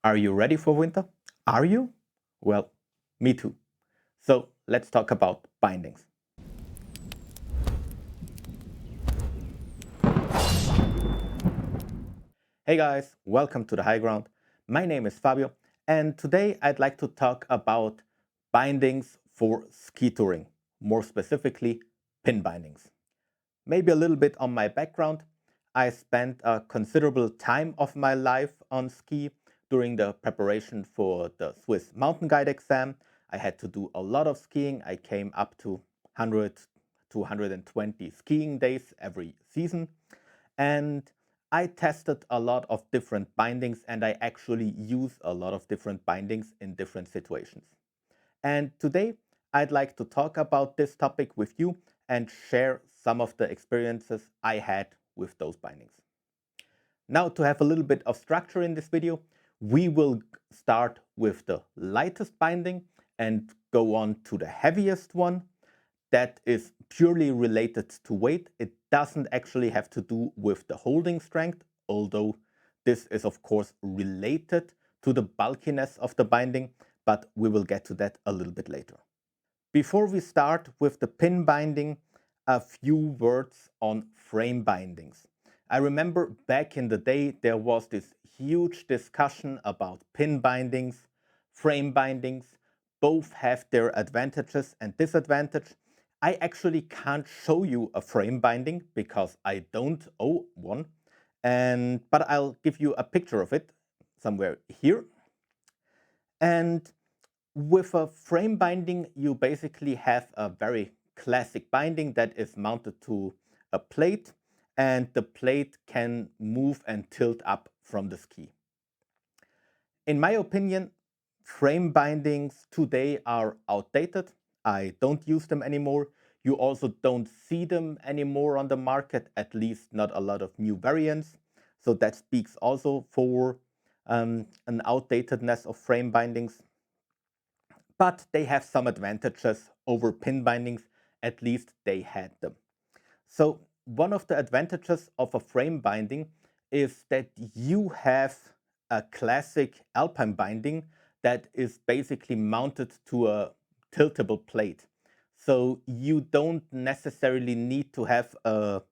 Are you ready for winter? Are you? Well, me too. So let's talk about bindings. Hey guys, welcome to the High Ground. My name is Fabio, and today I'd like to talk about bindings for ski touring, more specifically, pin bindings. Maybe a little bit on my background. I spent a considerable time of my life on ski during the preparation for the Swiss mountain guide exam. I had to do a lot of skiing. I came up to 100 to 120 skiing days every season. And I tested a lot of different bindings and I actually use a lot of different bindings in different situations. And today I'd like to talk about this topic with you and share some of the experiences I had with those bindings. Now, to have a little bit of structure in this video, we will start with the lightest binding and go on to the heaviest one. That is purely related to weight. It doesn't actually have to do with the holding strength, although this is of course related to the bulkiness of the binding, but we will get to that a little bit later. Before we start with the pin binding, a few words on frame bindings. I remember back in the day there was this huge discussion about pin bindings, frame bindings. Both have their advantages and disadvantages. I actually can't show you a frame binding because I don't own one, but I'll give you a picture of it somewhere here. And with a frame binding, you basically have a very classic binding that is mounted to a plate, and the plate can move and tilt up from the ski. In my opinion, frame bindings today are outdated. I don't use them anymore. You also don't see them anymore on the market, at least not a lot of new variants. So that speaks also for an outdatedness of frame bindings. But they have some advantages over pin bindings, at least they had them. So one of the advantages of a frame binding is that you have a classic alpine binding that is basically mounted to a tiltable plate. So you don't necessarily need to have a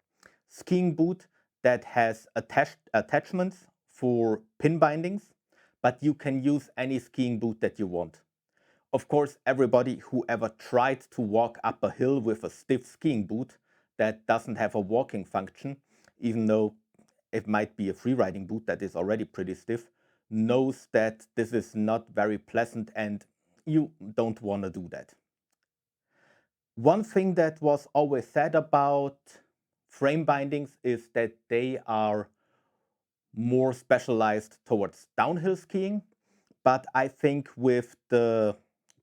skiing boot that has attachments for pin bindings, but you can use any skiing boot that you want. Of course, everybody who ever tried to walk up a hill with a stiff skiing boot that doesn't have a walking function, even though it might be a freeriding boot that is already pretty stiff, knows that this is not very pleasant and you don't want to do that. One thing that was always said about frame bindings is that they are more specialized towards downhill skiing. But I think with the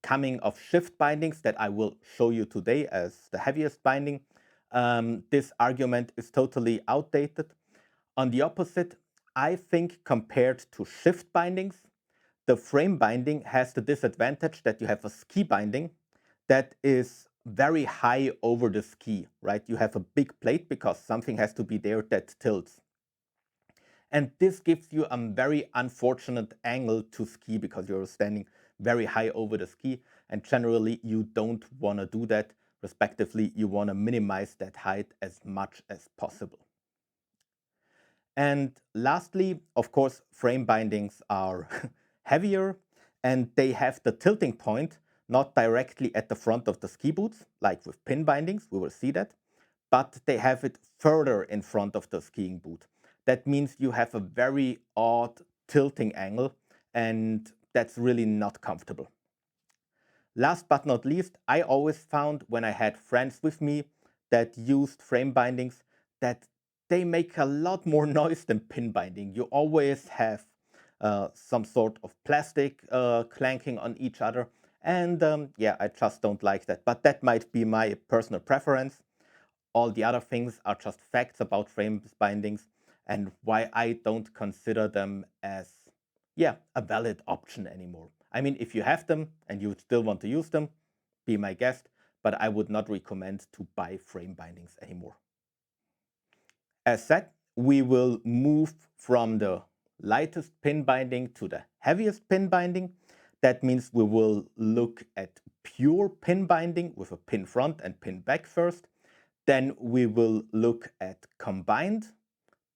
coming of shift bindings that I will show you today as the heaviest binding, this argument is totally outdated. On the opposite, I think compared to shift bindings, the frame binding has the disadvantage that you have a ski binding that is very high over the ski, right? You have a big plate because something has to be there that tilts. And this gives you a very unfortunate angle to ski because you're standing very high over the ski. And generally, you don't want to do that. Respectively, you want to minimize that height as much as possible. And lastly, of course, frame bindings are heavier and they have the tilting point not directly at the front of the ski boots, like with pin bindings, we will see that, but they have it further in front of the skiing boot. That means you have a very odd tilting angle, and that's really not comfortable. Last but not least, I always found when I had friends with me that used frame bindings that they make a lot more noise than pin binding. You always have some sort of plastic clanking on each other. And yeah, I just don't like that. But that might be my personal preference. All the other things are just facts about frame bindings and why I don't consider them as, yeah, a valid option anymore. I mean, if you have them and you still want to use them, be my guest, but I would not recommend to buy frame bindings anymore. As said, we will move from the lightest pin binding to the heaviest pin binding. That means we will look at pure pin binding with a pin front and pin back first. Then we will look at combined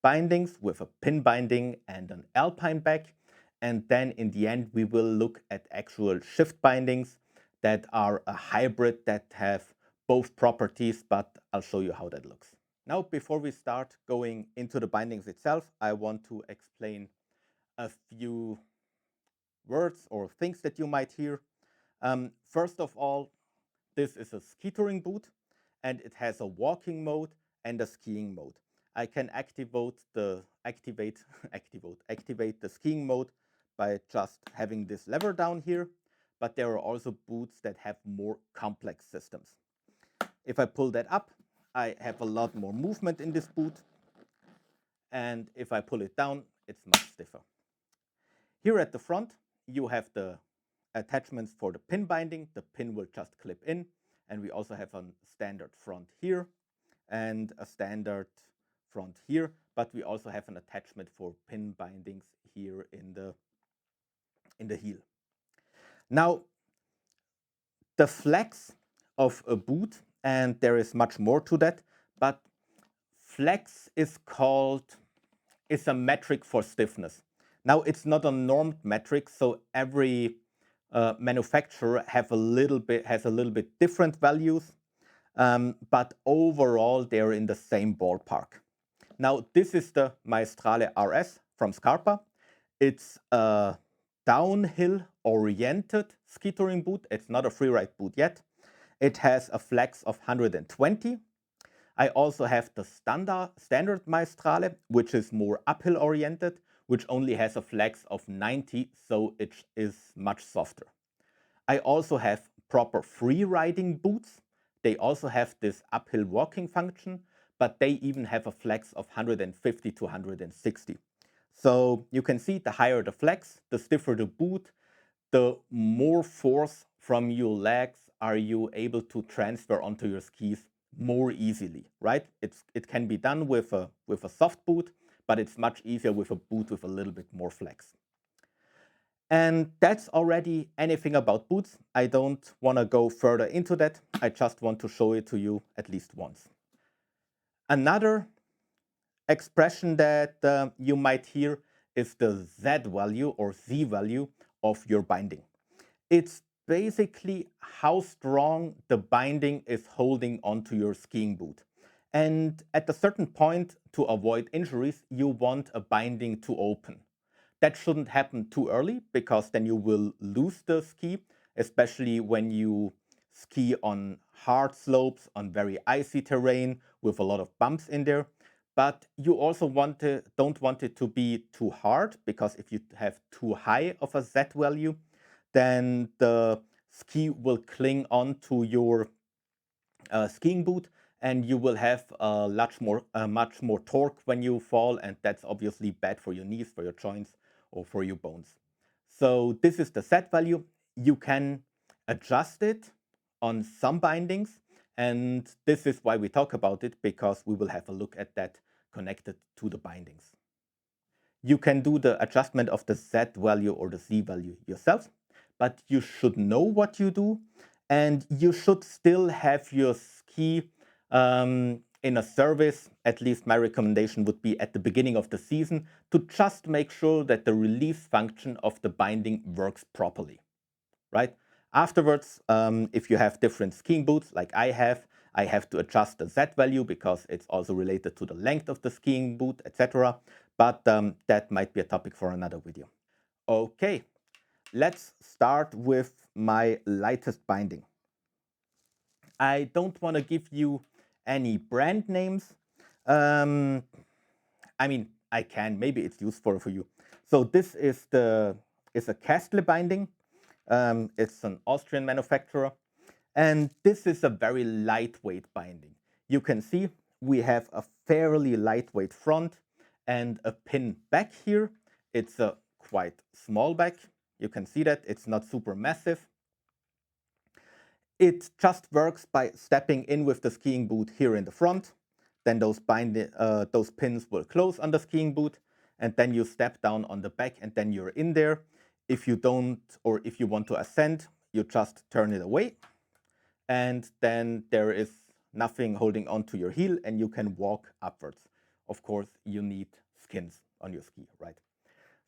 bindings with a pin binding and an alpine back. And then in the end, we will look at actual shift bindings that are a hybrid that have both properties, but I'll show you how that looks. Now, before we start going into the bindings itself, I want to explain a few words or things that you might hear. First of all, this is a ski touring boot, and it has a walking mode and a skiing mode. I can activate the skiing mode by just having this lever down here, but there are also boots that have more complex systems. If I pull that up, I have a lot more movement in this boot, and if I pull it down, it's much stiffer. Here at the front, you have the attachments for the pin binding. The pin will just clip in, and we also have a standard front here and a standard front here, but we also have an attachment for pin bindings here in the heel. Now, the flex of a boot, and there is much more to that, but flex is a metric for stiffness. Now, it's not a normed metric, so every manufacturer has a little bit different values, but overall they're in the same ballpark. Now, this is the Maestrale RS from Scarpa. It's a downhill oriented ski touring boot. It's not a freeride boot yet. It has a flex of 120. I also have the standard Maestrale, which is more uphill oriented, which only has a flex of 90, so it is much softer. I also have proper free riding boots. They also have this uphill walking function, but they even have a flex of 150 to 160. So you can see the higher the flex, the stiffer the boot, the more force from your legs are you able to transfer onto your skis more easily, right? It can be done with a soft boot, but it's much easier with a boot with a little bit more flex. And that's already anything about boots. I don't want to go further into that. I just want to show it to you at least once. Another expression that you might hear is the Z value or Z value of your binding. It's basically how strong the binding is holding onto your skiing boot. And at a certain point, to avoid injuries, you want a binding to open. That shouldn't happen too early, because then you will lose the ski, especially when you ski on hard slopes, on very icy terrain with a lot of bumps in there. But you also don't want it to be too hard, because if you have too high of a Z value, then the ski will cling on to your skiing boot, and you will have much more torque when you fall, and that's obviously bad for your knees, for your joints, or for your bones. So this is the Z value. You can adjust it on some bindings, and this is why we talk about it, because we will have a look at that connected to the bindings. You can do the adjustment of the Z value or the Z value yourself, but you should know what you do, and you should still have your ski in a service. At least my recommendation would be at the beginning of the season, to just make sure that the release function of the binding works properly, right? Afterwards, if you have different skiing boots like I have to adjust the Z value, because it's also related to the length of the skiing boot, etc. But that might be a topic for another video. Okay, let's start with my lightest binding. I don't want to give you any brand names. I mean, I can. Maybe it's useful for you. So this is a Kastle binding. It's an Austrian manufacturer. And this is a very lightweight binding. You can see we have a fairly lightweight front and a pin back here. It's a quite small back. You can see that it's not super massive. It just works by stepping in with the skiing boot here in the front. Then those pins will close on the skiing boot. and then you step down on the back, and then you're in there. If you don't, or if you want to ascend, you just turn it away, and then there is nothing holding on to your heel, and you can walk upwards. Of course, you need skins on your ski, right?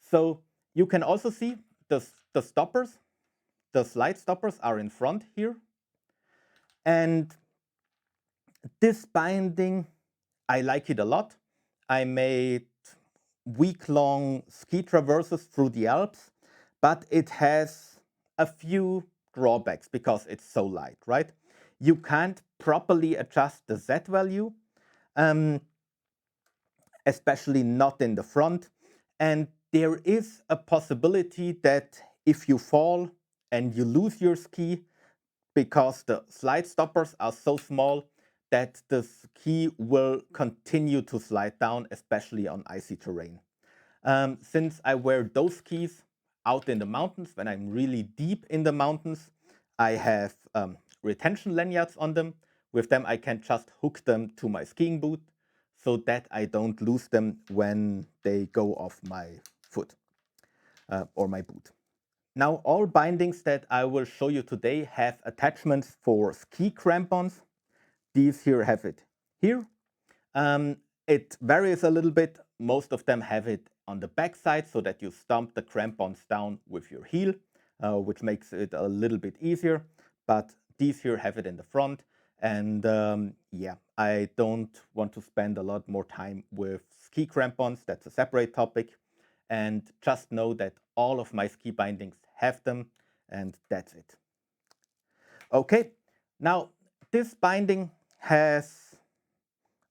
So you can also see the stoppers, the slide stoppers are in front here. And this binding, I like it a lot. I made week-long ski traverses through the Alps, but it has a few drawbacks because it's so light, right? You can't properly adjust the Z value, especially not in the front. And there is a possibility that if you fall and you lose your ski, because the slide stoppers are so small that the ski will continue to slide down, especially on icy terrain. Since I wear those skis out in the mountains, when I'm really deep in the mountains, I have retention lanyards on them. With them, I can just hook them to my skiing boot so that I don't lose them when they go off my foot or my boot. Now, all bindings that I will show you today have attachments for ski crampons. These here have it here. It varies a little bit. Most of them have it on the back side so that you stomp the crampons down with your heel, which makes it a little bit easier. But these here have it in the front. And yeah, I don't want to spend a lot more time with ski crampons. That's a separate topic. And just know that all of my ski bindings have them, and that's it. Okay, now this binding has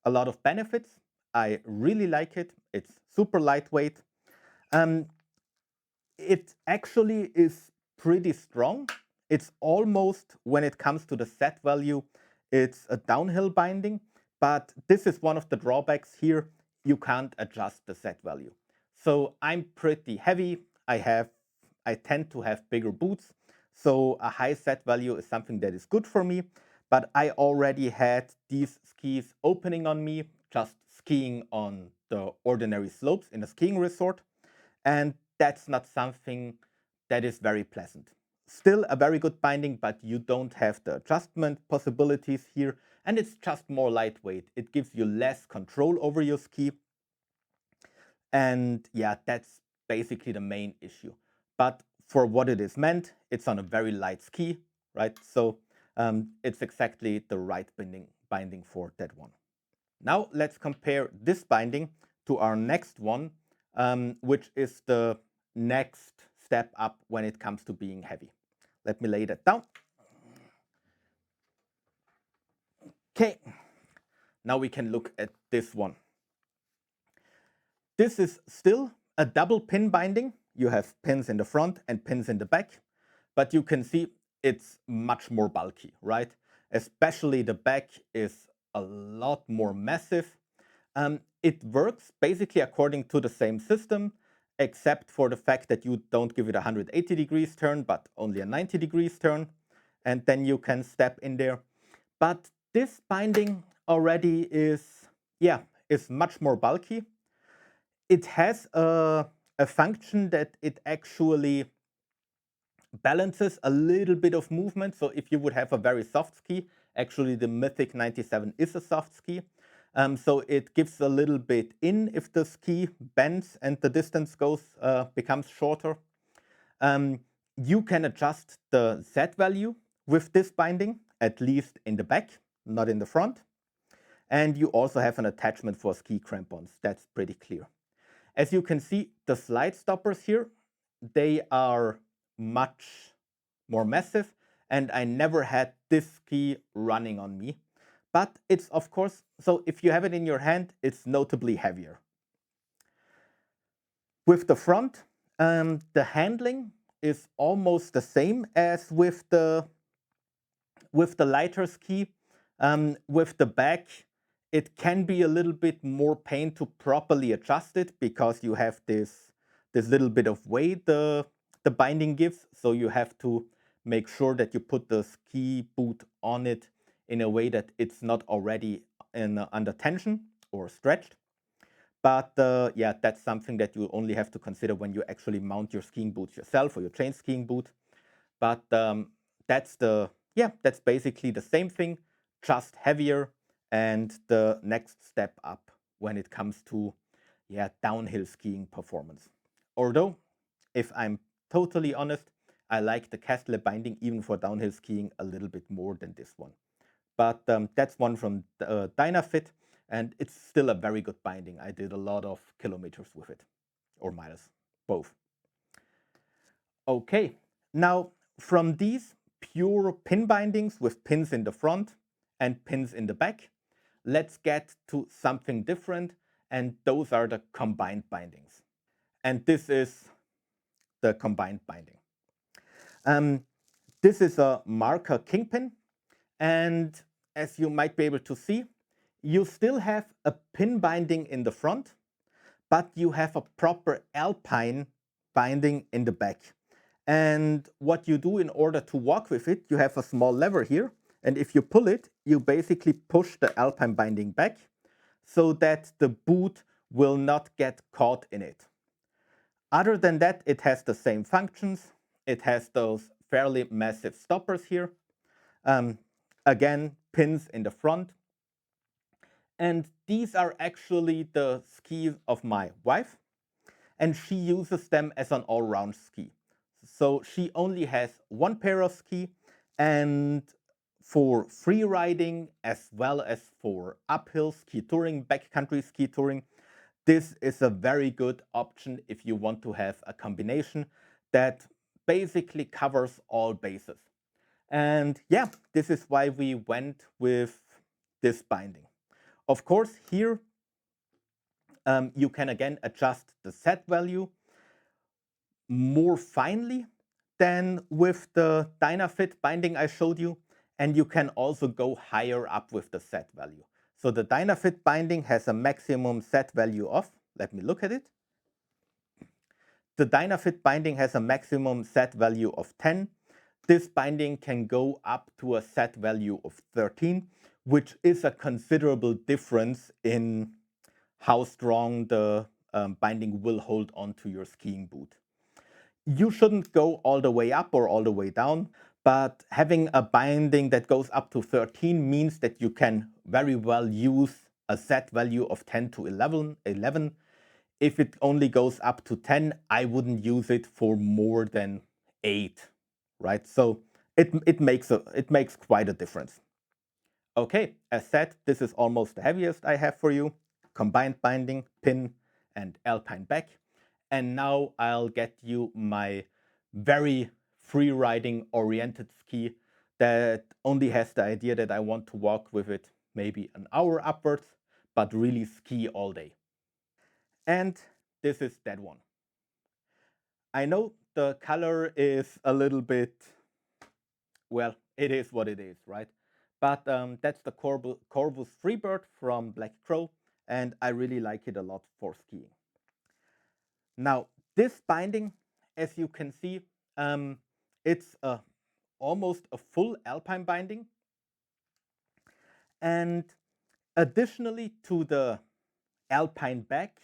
a lot of benefits. I really like it. It's super lightweight. It actually is pretty strong. It's almost, when it comes to the Z value, it's a downhill binding, but this is one of the drawbacks here. You can't adjust the Z value. So I'm pretty heavy. I tend to have bigger boots. So a high Z value is something that is good for me. But I already had these skis opening on me, just skiing on the ordinary slopes in a skiing resort. And that's not something that is very pleasant. Still a very good binding, but you don't have the adjustment possibilities here. And it's just more lightweight. It gives you less control over your ski. And yeah, that's basically the main issue. But for what it is meant, it's on a very light ski, right? So it's exactly the right binding for that one. Now let's compare this binding to our next one, which is the next step up when it comes to being heavy. Let me lay that down. Okay, now we can look at this one. This is still a double pin binding. You have pins in the front and pins in the back, but you can see it's much more bulky, right? Especially the back is a lot more massive. It works basically according to the same system, except for the fact that you don't give it a 180 degrees turn, but only a 90 degrees turn. And then you can step in there. But this binding already is much more bulky. It has a function that it actually balances a little bit of movement. So if you would have a very soft ski, actually the Mythic 97 is a soft ski. So it gives a little bit in if the ski bends and the distance becomes shorter. You can adjust the Z value with this binding, at least in the back, not in the front. And you also have an attachment for ski crampons. That's pretty clear. As you can see, the slide stoppers here, they are much more massive, and I never had this ski running on me. But it's, of course, so if you have it in your hand, it's notably heavier. With the front, the handling is almost the same as with the lighter ski. With the back, it can be a little bit more pain to properly adjust it because you have this little bit of weight the binding gives. So you have to make sure that you put the ski boot on it in a way that it's not already under tension or stretched. But yeah, that's something that you only have to consider when you actually mount your skiing boots yourself or your chain skiing boot. But that's basically the same thing, just heavier and the next step up when it comes to downhill skiing performance. Although, if I'm totally honest, I like the Castle binding even for downhill skiing a little bit more than this one. But that's one from Dynafit, and it's still a very good binding. I did a lot of kilometers with it, or miles, both. Okay, now from these pure pin bindings with pins in the front and pins in the back, let's get to something different, and those are the combined bindings. And this is the combined binding. This is a Marker Kingpin, and as you might be able to see, you still have a pin binding in the front, but you have a proper alpine binding in the back. And what you do in order to walk with it, you have a small lever here, and if you pull it, you basically push the alpine binding back so that the boot will not get caught in it. Other than that, it has the same functions. It has those fairly massive stoppers here. Again, pins in the front. And these are actually the skis of my wife, and she uses them as an all-round ski. So she only has one pair of ski, and for free riding as well as for uphill ski touring, backcountry ski touring, this is a very good option if you want to have a combination that basically covers all bases. And yeah, this is why we went with this binding. Of course, here you can again adjust the set value more finely than with the Dynafit binding I showed you, and you can also go higher up with the set value. So the Dynafit binding has a maximum set value of, let me look at it. The Dynafit binding has a maximum set value of 10. This binding can go up to a set value of 13, which is a considerable difference in how strong the binding will hold onto your skiing boot. You shouldn't go all the way up or all the way down, but having a binding that goes up to 13 means that you can very well use a set value of 10 to 11. If it only goes up to 10, I wouldn't use it for more than 8, right? So it makes quite a difference. Okay, as said, this is almost the heaviest I have for you. Combined binding, pin, and alpine back. And now I'll get you my very free riding oriented ski that only has the idea that I want to walk with it maybe an hour upwards, but really ski all day. And this is that one. I know the color is a little bit, well, it is what it is, right? But that's the Corvus Freebird from Black Crow, and I really like it a lot for skiing. Now, this binding, as you can see, it's almost a full alpine binding. And additionally to the alpine back,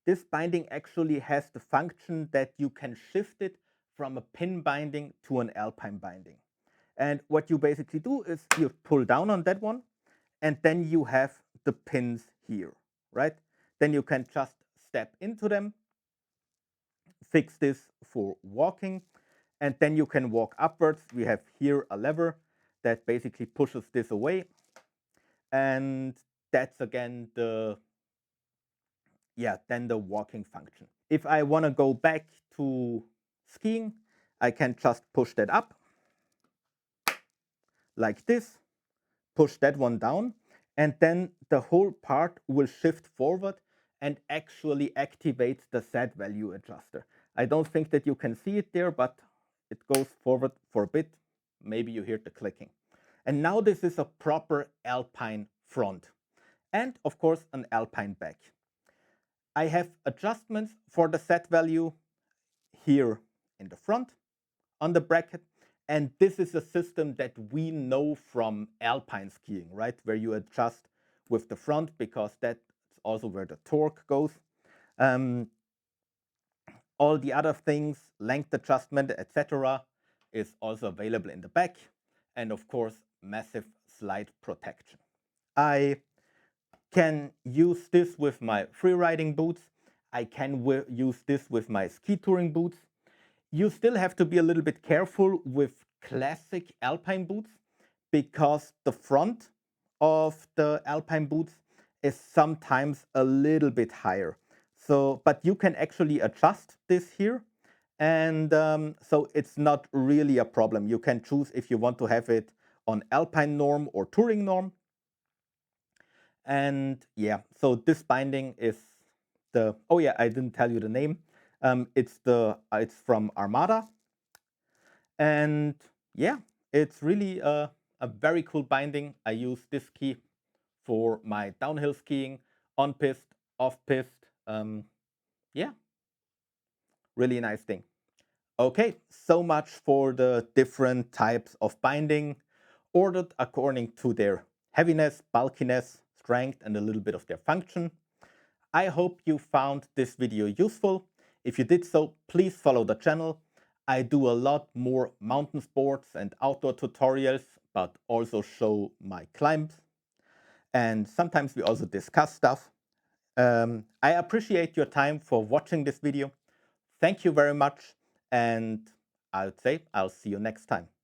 this binding actually has the function that you can shift it from a pin binding to an alpine binding. And what you basically do is you pull down on that one, and then you have the pins here, right? Then you can just step into them, fix this for walking, and then you can walk upwards. We have here a lever that basically pushes this away, and that's again the then the walking function. If I want to go back to skiing, I can just push that up like this, push that one down, and then the whole part will shift forward and actually activate the set value adjuster. I don't think that you can see it there, but it goes forward for a bit. Maybe you hear the clicking. And now this is a proper alpine front and of course an alpine back. I have adjustments for the set value here in the front on the bracket. And this is a system that we know from alpine skiing, right? Where you adjust with the front because that's also where the torque goes. Um, all the other things, length adjustment, etc., is also available in the back. And of course, massive slide protection. I can use this with my free riding boots. I can use this with my ski touring boots. You still have to be a little bit careful with classic alpine boots because the front of the alpine boots is sometimes a little bit higher. So, but you can actually adjust this here. And so it's not really a problem. You can choose if you want to have it on alpine norm or touring norm. And yeah, so this binding is oh yeah, I didn't tell you the name. It's from Armada. And yeah, it's really a very cool binding. I use this key for my downhill skiing, on piste, off piste. Yeah, really nice thing. Okay, so much for the different types of binding, ordered according to their heaviness, bulkiness, strength, and a little bit of their function. I hope you found this video useful. If you did so, please follow the channel. I do a lot more mountain sports and outdoor tutorials, but also show my climbs. And sometimes we also discuss stuff. I appreciate your time for watching this video. Thank you very much. And I would say I'll see you next time.